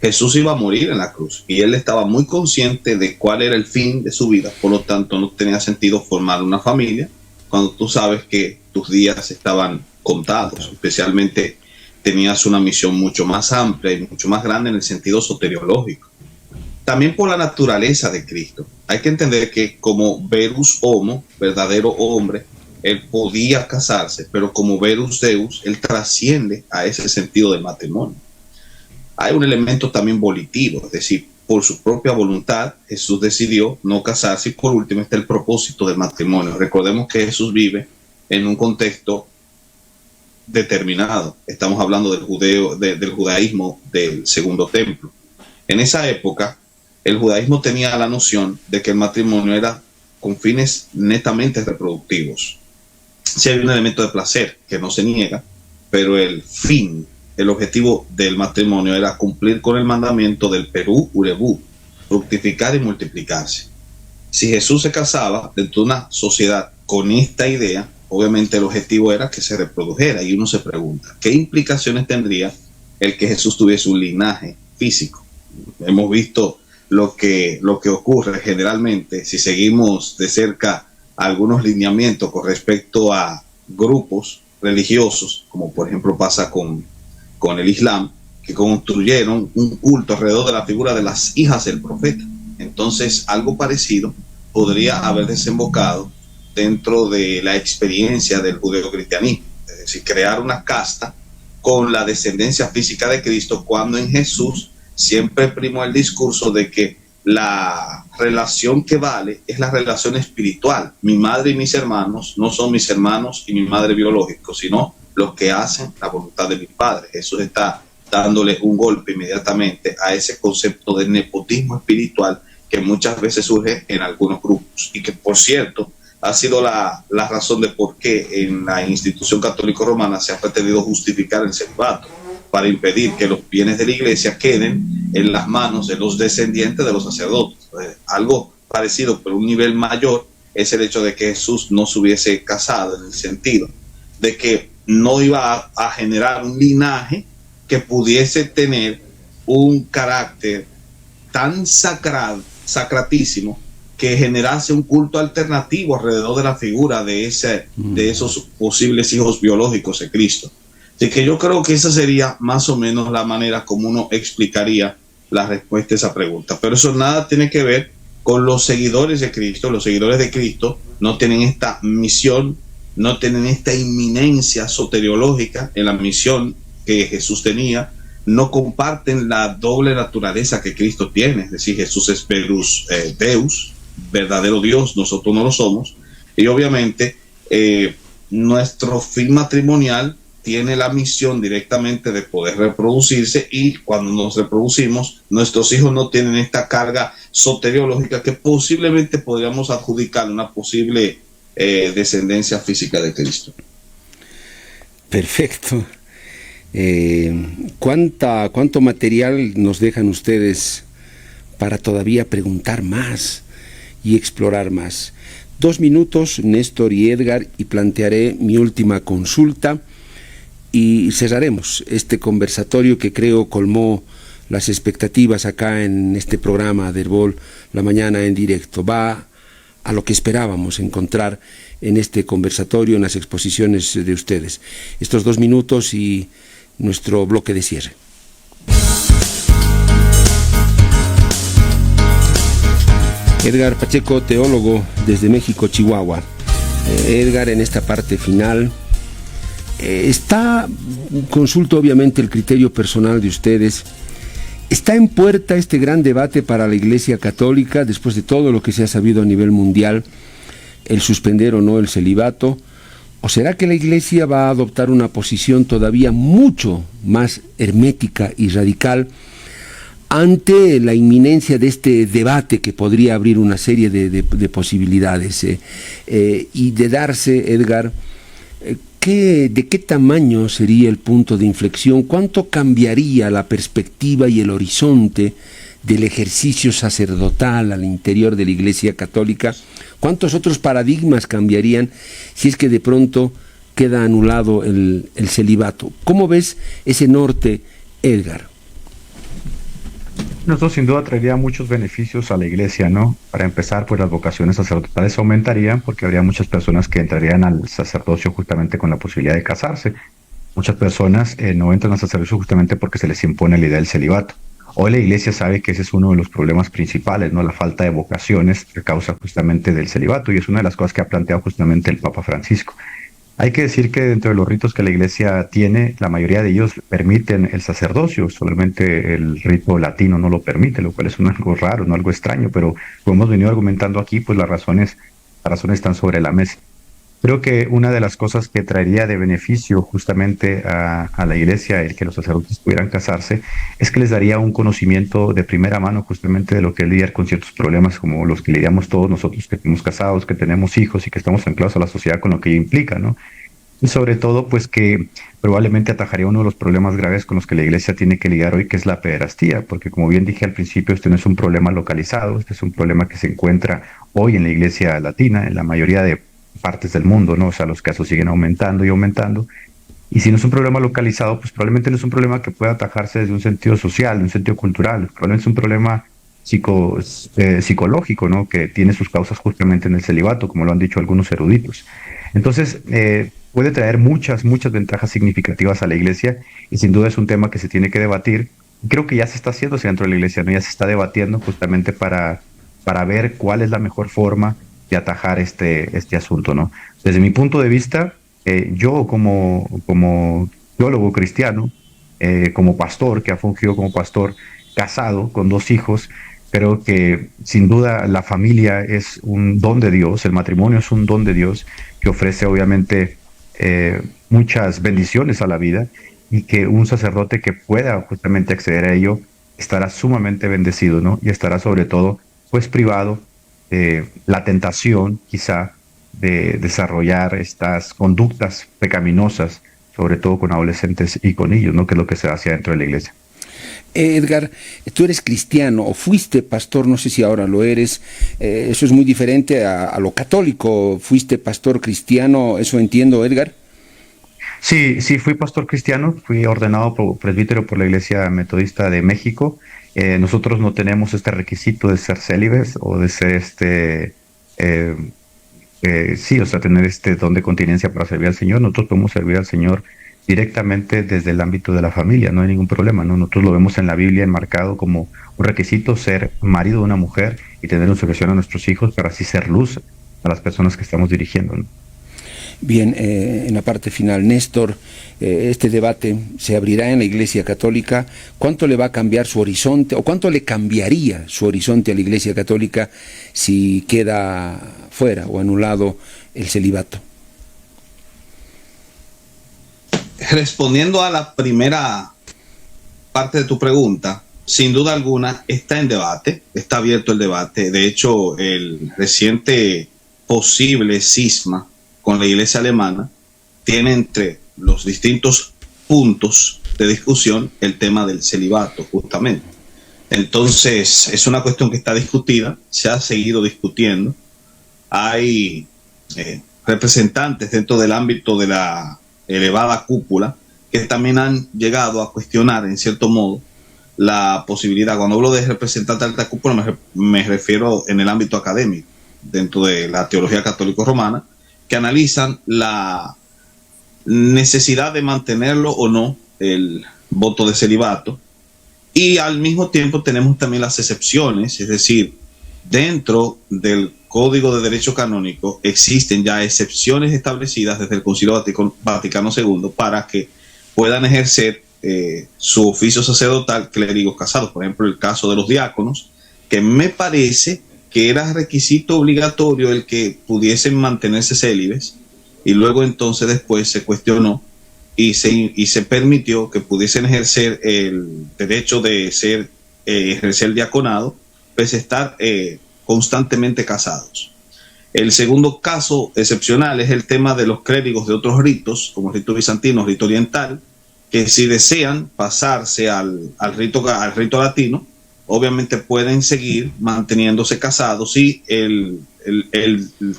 Jesús iba a morir en la cruz y él estaba muy consciente de cuál era el fin de su vida. Por lo tanto, no tenía sentido formar una familia cuando tú sabes que tus días estaban contados. Especialmente tenías una misión mucho más amplia y mucho más grande en el sentido soteriológico. También por la naturaleza de Cristo. Hay que entender que como verus homo, verdadero hombre, él podía casarse, pero como verus deus, él trasciende a ese sentido del matrimonio. Hay un elemento también volitivo, es decir, por su propia voluntad, Jesús decidió no casarse y por último está el propósito del matrimonio. Recordemos que Jesús vive en un contexto determinado. Estamos hablando del judaísmo del segundo templo. En esa época, el judaísmo tenía la noción de que el matrimonio era con fines netamente reproductivos. Sí hay un elemento de placer que no se niega, pero el fin el objetivo del matrimonio era cumplir con el mandamiento del Perú Urebú, fructificar y multiplicarse. Si Jesús se casaba dentro de una sociedad con esta idea, obviamente el objetivo era que se reprodujera, y uno se pregunta, ¿qué implicaciones tendría el que Jesús tuviese un linaje físico? Hemos visto lo que ocurre generalmente si seguimos de cerca algunos lineamientos con respecto a grupos religiosos, como por ejemplo pasa con el Islam, que construyeron un culto alrededor de la figura de las hijas del profeta. Entonces, algo parecido podría haber desembocado dentro de la experiencia del judeocristianismo, es decir, crear una casta con la descendencia física de Cristo, cuando en Jesús siempre primó el discurso de que la relación que vale es la relación espiritual. Mi madre y mis hermanos no son mis hermanos y mi madre biológicos, sino los que hacen la voluntad de mi padre. Jesús está dándole un golpe inmediatamente a ese concepto de nepotismo espiritual que muchas veces surge en algunos grupos, y que, por cierto, ha sido la razón de por qué en la institución católica romana se ha pretendido justificar el celibato, para impedir que los bienes de la iglesia queden en las manos de los descendientes de los sacerdotes. Algo parecido, pero un nivel mayor, es el hecho de que Jesús no se hubiese casado, en el sentido de que no iba a generar un linaje que pudiese tener un carácter tan sacratísimo, que generase un culto alternativo alrededor de la figura de esos posibles hijos biológicos de Cristo. Así que yo creo que esa sería más o menos la manera como uno explicaría la respuesta a esa pregunta. Pero eso nada tiene que ver con los seguidores de Cristo. Los seguidores de Cristo no tienen esta misión, no tienen esta inminencia soteriológica en la misión que Jesús tenía, no comparten la doble naturaleza que Cristo tiene. Es decir, Jesús es Deus, verdadero Dios, nosotros no lo somos, y obviamente nuestro fin matrimonial tiene la misión directamente de poder reproducirse, y cuando nos reproducimos, nuestros hijos no tienen esta carga soteriológica que posiblemente podríamos adjudicar una posible descendencia física de Cristo. Perfecto. ¿Cuánto material nos dejan ustedes para todavía preguntar más y explorar más? 2 minutos, Néstor y Edgar, y plantearé mi última consulta, y cerraremos este conversatorio que creo colmó las expectativas acá en este programa de Herbol La Mañana en Directo. Va a lo que esperábamos encontrar en este conversatorio, en las exposiciones de ustedes. Estos 2 minutos y nuestro bloque de cierre. Edgar Pacheco, teólogo desde México, Chihuahua. Edgar, en esta parte final, consulto obviamente el criterio personal de ustedes. ¿Está en puerta este gran debate para la Iglesia Católica, después de todo lo que se ha sabido a nivel mundial, el suspender o no el celibato? ¿O será que la Iglesia va a adoptar una posición todavía mucho más hermética y radical ante la inminencia de este debate que podría abrir una serie de posibilidades? Y de darse, Edgar, ¿de qué tamaño sería el punto de inflexión? ¿Cuánto cambiaría la perspectiva y el horizonte del ejercicio sacerdotal al interior de la Iglesia Católica? ¿Cuántos otros paradigmas cambiarían si es que de pronto queda anulado el celibato? ¿Cómo ves ese norte, Edgar? Esto sin duda traería muchos beneficios a la Iglesia, ¿no? Para empezar, pues las vocaciones sacerdotales aumentarían, porque habría muchas personas que entrarían al sacerdocio justamente con la posibilidad de casarse. Muchas personas no entran al sacerdocio justamente porque se les impone la idea del celibato. Hoy la Iglesia sabe que ese es uno de los problemas principales, ¿no? La falta de vocaciones que causa justamente del celibato, y es una de las cosas que ha planteado justamente el Papa Francisco. Hay que decir que dentro de los ritos que la Iglesia tiene, la mayoría de ellos permiten el sacerdocio, solamente el rito latino no lo permite, lo cual es algo raro, no algo extraño, pero como hemos venido argumentando aquí, pues las razones están sobre la mesa. Creo que una de las cosas que traería de beneficio justamente a la Iglesia el que los sacerdotes pudieran casarse es que les daría un conocimiento de primera mano justamente de lo que es lidiar con ciertos problemas como los que lidiamos todos nosotros que estamos casados, que tenemos hijos y que estamos anclados a la sociedad, con lo que implica, ¿no? y sobre todo, pues que probablemente atajaría uno de los problemas graves con los que la iglesia tiene que lidiar hoy, que es la pederastía, porque como bien dije al principio, este no es un problema localizado, este es un problema que se encuentra hoy en la iglesia latina, en la mayoría de partes del mundo, ¿no? O sea, los casos siguen aumentando y aumentando. Y si no es un problema localizado, pues probablemente no es un problema que pueda atajarse desde un sentido social, de un sentido cultural, probablemente es un problema psicológico, ¿no? Que tiene sus causas justamente en el celibato, como lo han dicho algunos eruditos. Entonces, puede traer muchas, muchas ventajas significativas a la iglesia y sin duda es un tema que se tiene que debatir. Creo que ya se está haciendo dentro de la iglesia, ¿no? Ya se está debatiendo justamente para ver cuál es la mejor forma de atajar este asunto, ¿no? Desde mi punto de vista, yo como teólogo cristiano, como pastor, que ha fungido como pastor, casado con dos hijos, creo que sin duda la familia es un don de Dios, el matrimonio es un don de Dios que ofrece obviamente muchas bendiciones a la vida y que un sacerdote que pueda justamente acceder a ello estará sumamente bendecido, ¿no? Y estará sobre todo pues privado de la tentación quizá de desarrollar estas conductas pecaminosas, sobre todo con adolescentes y con niños, ¿no? Que es lo que se hace dentro de la iglesia. Edgar, tú eres cristiano o fuiste pastor, no sé si ahora lo eres, eso es muy diferente a lo católico, fuiste pastor cristiano, eso entiendo, Edgar. Sí, sí, fui pastor cristiano, fui ordenado presbítero por la Iglesia Metodista de México. Nosotros no tenemos este requisito de ser célibes o de ser eh, sí, o sea, tener este don de continencia para servir al Señor. Nosotros podemos servir al Señor directamente desde el ámbito de la familia, no hay ningún problema, ¿no? Nosotros lo vemos en la Biblia enmarcado como un requisito ser marido de una mujer y tener en sujeción a nuestros hijos para así ser luz a las personas que estamos dirigiendo, ¿no? Bien, en la parte final, Néstor, este debate se abrirá en la Iglesia Católica. ¿Cuánto le va a cambiar su horizonte o cuánto le cambiaría su horizonte a la Iglesia Católica si queda fuera o anulado el celibato? Respondiendo a la primera parte de tu pregunta, sin duda alguna está en debate, está abierto el debate. De hecho, el reciente posible cisma con la iglesia alemana tiene entre los distintos puntos de discusión el tema del celibato, justamente. Entonces, es una cuestión que está discutida, se ha seguido discutiendo. Hay representantes dentro del ámbito de la elevada cúpula que también han llegado a cuestionar, en cierto modo, la posibilidad. Cuando hablo de representantes de alta cúpula, me refiero en el ámbito académico, dentro de la teología católico-romana, que analizan la necesidad de mantenerlo o no el voto de celibato. Y al mismo tiempo tenemos también las excepciones, es decir, dentro del Código de Derecho Canónico existen ya excepciones establecidas desde el Concilio Vaticano II para que puedan ejercer su oficio sacerdotal clérigos casados. Por ejemplo, el caso de los diáconos, que me parece que era requisito obligatorio el que pudiesen mantenerse célibes, y luego entonces después se cuestionó y se permitió que pudiesen ejercer el derecho de ejercer el diaconado, pues estar constantemente casados. El segundo caso excepcional es el tema de los clérigos de otros ritos, como el rito bizantino, rito oriental, que si desean pasarse al rito latino, obviamente pueden seguir manteniéndose casados y el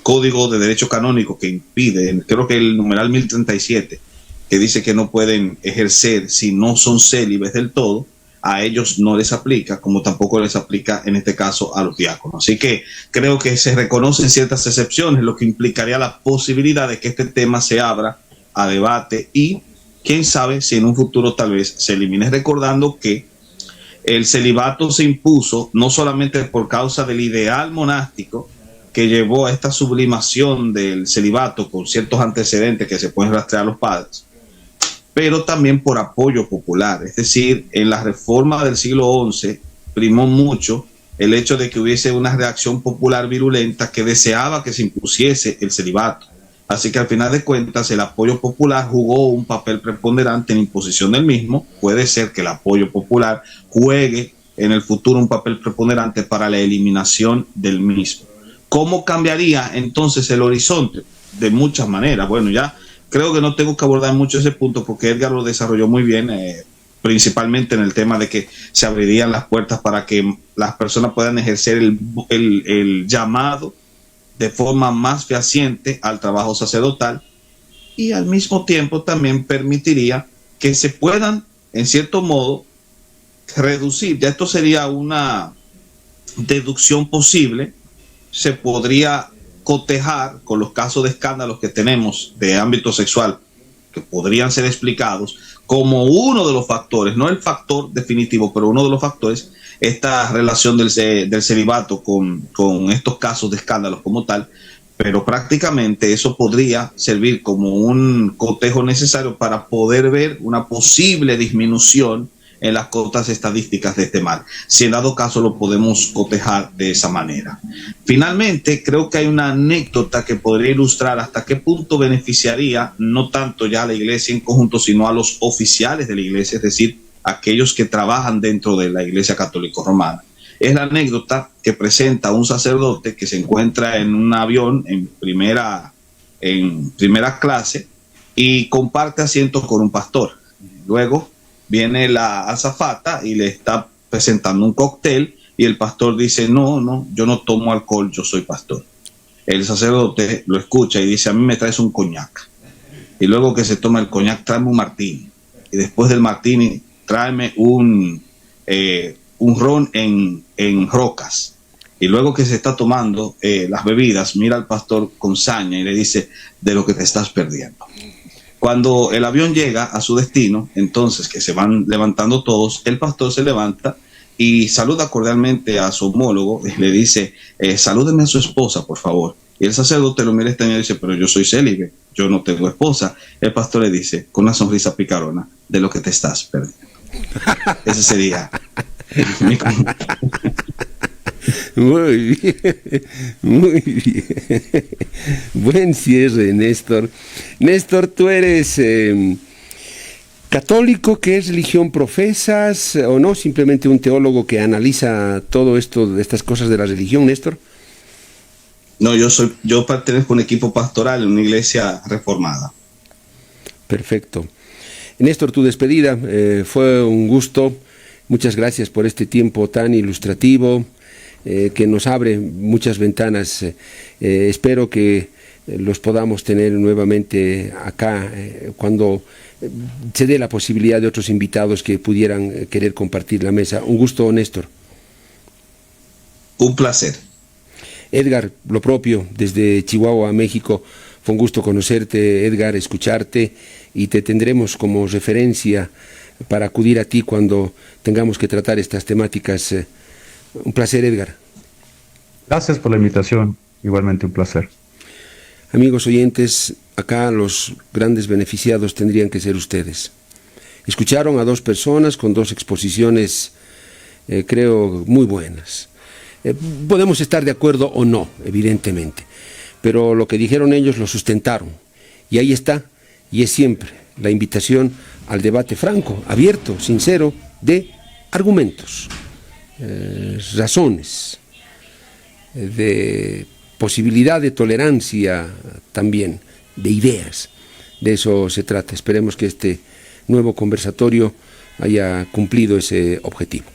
Código de Derecho Canónico que impide, creo que el numeral 1037, que dice que no pueden ejercer si no son célibes del todo, a ellos no les aplica, como tampoco les aplica en este caso a los diáconos. Así que creo que se reconocen ciertas excepciones, lo que implicaría la posibilidad de que este tema se abra a debate y quién sabe si en un futuro tal vez se elimine, recordando que el celibato se impuso no solamente por causa del ideal monástico que llevó a esta sublimación del celibato con ciertos antecedentes que se pueden rastrear a los padres, pero también por apoyo popular. Es decir, en la reforma del siglo XI primó mucho el hecho de que hubiese una reacción popular virulenta que deseaba que se impusiese el celibato. Así que al final de cuentas el apoyo popular jugó un papel preponderante en la imposición del mismo. Puede ser que el apoyo popular juegue en el futuro un papel preponderante para la eliminación del mismo. ¿Cómo cambiaría entonces el horizonte? De muchas maneras. Bueno, ya creo que no tengo que abordar mucho ese punto porque Edgar lo desarrolló muy bien, principalmente en el tema de que se abrirían las puertas para que las personas puedan ejercer el llamado de forma más fehaciente al trabajo sacerdotal, y al mismo tiempo también permitiría que se puedan, en cierto modo, reducir. Ya esto sería una deducción posible, se podría cotejar con los casos de escándalos que tenemos de ámbito sexual, que podrían ser explicados como uno de los factores, no el factor definitivo, pero uno de los factores, esta relación del celibato con estos casos de escándalos como tal, pero prácticamente eso podría servir como un cotejo necesario para poder ver una posible disminución en las cotas estadísticas de este mal. Si en dado caso lo podemos cotejar de esa manera. Finalmente, creo que hay una anécdota que podría ilustrar hasta qué punto beneficiaría no tanto ya a la iglesia en conjunto, sino a los oficiales de la iglesia, es decir, aquellos que trabajan dentro de la iglesia católica romana. Es la anécdota que presenta un sacerdote que se encuentra en un avión en primera clase y comparte asiento con un pastor. Luego viene la azafata y le está presentando un cóctel y el pastor dice, no, yo no tomo alcohol, yo soy pastor. El sacerdote lo escucha y dice, a mí me traes un coñac. Y luego que se toma el coñac, tráeme un martini. Y después del martini, tráeme un ron en rocas. Y luego que se está tomando las bebidas, mira al pastor con saña y le dice, de lo que te estás perdiendo. Cuando el avión llega a su destino, entonces que se van levantando todos, el pastor se levanta y saluda cordialmente a su homólogo y le dice, salúdeme a su esposa, por favor. Y el sacerdote lo mira extrañado y dice, pero yo soy célibe, yo no tengo esposa. El pastor le dice, con una sonrisa picarona, de lo que te estás perdiendo. Ese sería mi Muy bien, muy bien. Buen cierre, Néstor. Néstor, tú eres católico. ¿Qué religión profesas o no? Simplemente un teólogo que analiza todo esto, de estas cosas de la religión, Néstor. No, yo pertenezco a un equipo pastoral en una iglesia reformada. Perfecto. Néstor, tu despedida fue un gusto. Muchas gracias por este tiempo tan ilustrativo. Que nos abre muchas ventanas. Espero que los podamos tener nuevamente acá cuando se dé la posibilidad de otros invitados que pudieran querer compartir la mesa. Un gusto, Néstor. Un placer. Edgar, lo propio, desde Chihuahua, México. Fue un gusto conocerte, Edgar, escucharte, y te tendremos como referencia para acudir a ti cuando tengamos que tratar estas temáticas. Un placer, Edgar. Gracias por la invitación. Igualmente un placer. Amigos oyentes, acá los grandes beneficiados tendrían que ser ustedes. Escucharon a dos personas con dos exposiciones, creo, muy buenas. Podemos estar de acuerdo o no, evidentemente, pero lo que dijeron ellos lo sustentaron. Y ahí está, y es siempre la invitación al debate franco, abierto, sincero, de argumentos. Razones, de posibilidad de tolerancia también, de ideas. De eso se trata. Esperemos que este nuevo conversatorio haya cumplido ese objetivo.